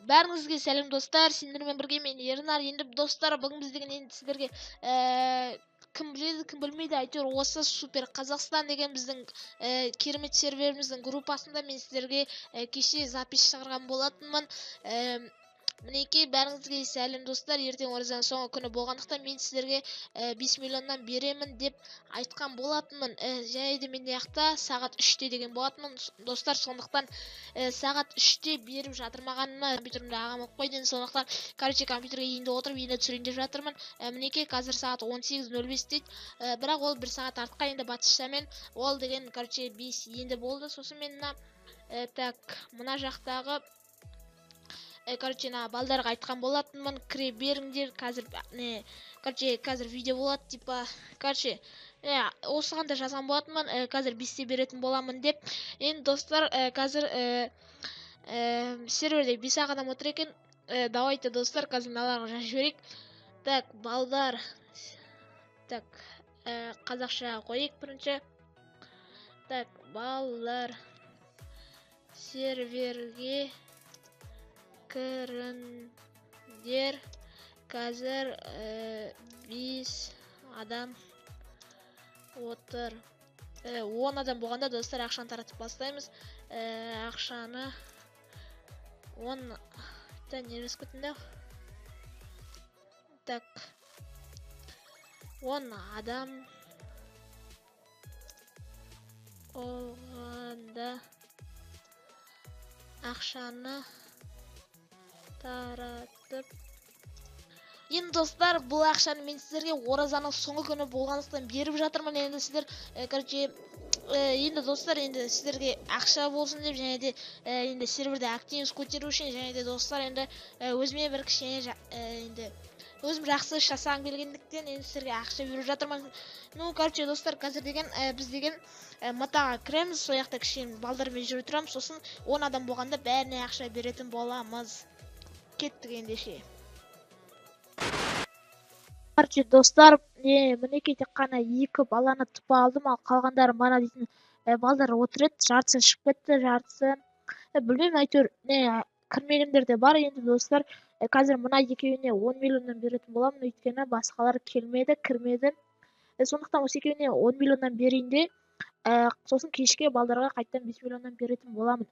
Бәріңізге сәлем достар, сендермен бірге мен Ернар. Енді достар, бүгін біздің енді сіздерге кім біледі, кім білмейді, әйтеуір осы супер Қазақстан деген біздің керемет серверіміздің группасында мен сіздерге кеше запись шығарған болатынмын. Мінекей, бәріңізге сәлем достар. Ертең оразаның соңғы күні болғандықтан мен сіздерге 5 миллионнан беремін деп айтқан болатынмын. Және де мен яқта сағат 3-те деген болатынмын достар. Сондықтан сағат 3-те беріп жатырмағаныма компьютерімде ағам оқып қойды. Сондықтан компьютерге енді отырып енді түсірейін деп жатырмын. Мінекей, қазір сағат 18:05 дейді. Бірақ ол 1 сағат артқа енді батысшамен ол деген 5 енді болды. Сосын мен мына жақтағы балдарға айтқан болатынмын, кіре беріңдер, қазір видео болады, типа, осыған да жазған болатынмын, қазір 5-те беретін боламын деп. Енді достар, қазір серверде 5 адам отыр екен. Давайте достар, қазір мыналарға жазып жіберейік. Так, балдар, қазақша қойып бірінші. Так, балдар, серверге кіріңдер, қазір 5 адам отыр. 10 адам болғанда достар ақшаны таратып бастаймыз. Ақшаны 10 не жазып кеттім да. Так, 10 адам болғанда ақшаны таратып. Енді достар, бұл ақшаны мен сіздерге оразаның соңғы күні болғандықтан беріп жатырмын. Енді сіздер енді достар, енді сіздерге ақша болсын деп, және де енді серверде активность көтеру үшін, және де достар, енді өзіме бір кішкене енді өзім жақсы іс жасағым келгендіктен енді сіздерге ақша беріп жатырмын. Достар, қазір деген біз деген матаға кіреміз, сол жақта кішкене балдармен жүріп тұрамыз. Сосын 10 адам болғанда бәріне ақша беретін боламыз. Кеттік ендеше. Достар, мінекей тек қана 2 баланы тұпа алдым, ал қалғандары мана дейтін балдар отыр еді. Жартысы шығып кетті, жартысы білмеймін, әйтеуір кірмегендер де бар. Енді достар, қазір мына екеуіне 10 миллионнан беретін боламын, өйткені басқалар келмеді, кірмеді. Сондықтан осы екеуіне 10 миллионнан берейін де, сосын кешке балдарға қайттан 5 миллионнан беретін боламын.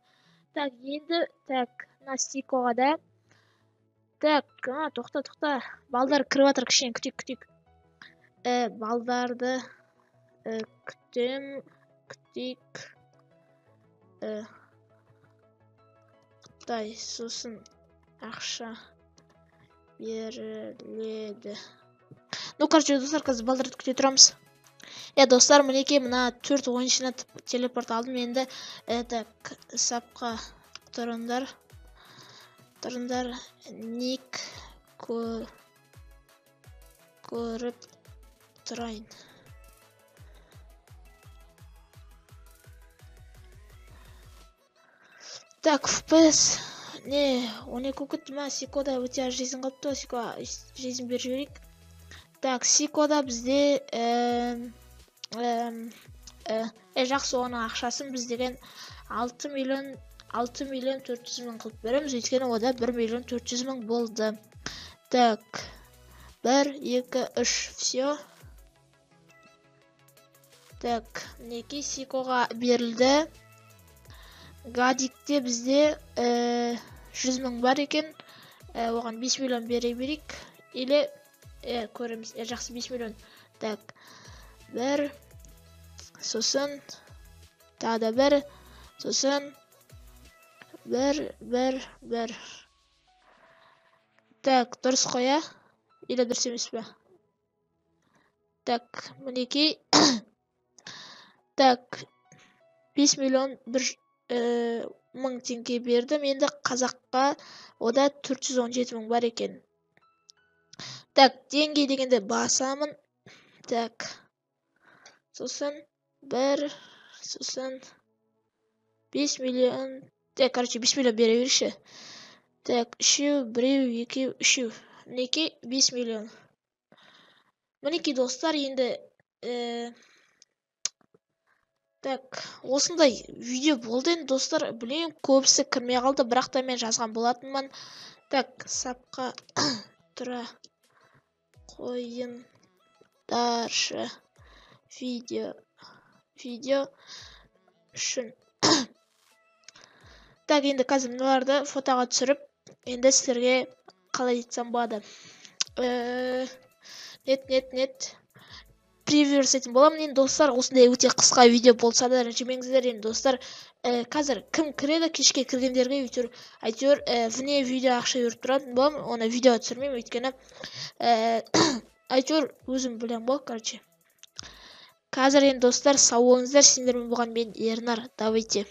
Так, енді мына Сикоға да. Так, тоқта. Балдар кіріп жатыр, кішкене күтейік. Балдарды күтейік. Қытай, сосын ақша беріледі. Достар, қазір балдарды күте тұрамыз. Достар, мінекей мына 4 ойыншыны телепорт алдым. Енді сапқа тұрыңдар, ник көріп тұрайын. Так, FPS 12 күтті ма? Сикода өте жизнь қалыпты, Сикода жизнь беріп жіберейік. Так, Сикода бізде жақсы, оның ақшасын біз деген 6 миллион 400 мың қылып береміз, өйткені ода 1 миллион 400 мың болды. Так, 1, 2, 3, все. Так, мінекей Сикоға берілді. Гадикте бізде 100 мың бар екен, оған 5 миллион бере берейік. Или көреміз, жақсы 5 миллион. Так, 1, сосын тағы да 1, сосын 1. Так, дұрыс қоя. Или дұрыс емес пе? Так, мінекей. Так, 5 миллион 1 мың теңге бердім. Енді қазаққа ода 417 мың бар екен. Так, теңге дегенде басамын. Так, сосын 1, сосын 5 миллион. Так, 5 миллион бере берші. Так, 3, 1, 2, 3. Мінекей 5 миллион. Мінекей достар, енді Так, осындай видео болды енді достар. Білем, көбісі кірмей қалды, бірақ та мен жазған болатынмын. Так, сапқа тұра қойындаршы видео үшін. Так, енді қазір мыналарды фотоға түсіріп, енді сіздерге қалай айтсам болады. Нет. Превью жасайтын боламын. Енді достар, осындай өте қысқа видео болса да ренжімеңіздер. Енді достар, қазір кім кіреді, кешке кіргендерге әйтеуір вне видео ақша беріп тұратын боламын. Оны видео түсірмеймін, өйткені әйтеуір өзім білем ғой, короче. Қазір енді достар, сау болыңыздар. Сендермен болған мен Ернар. Давайте.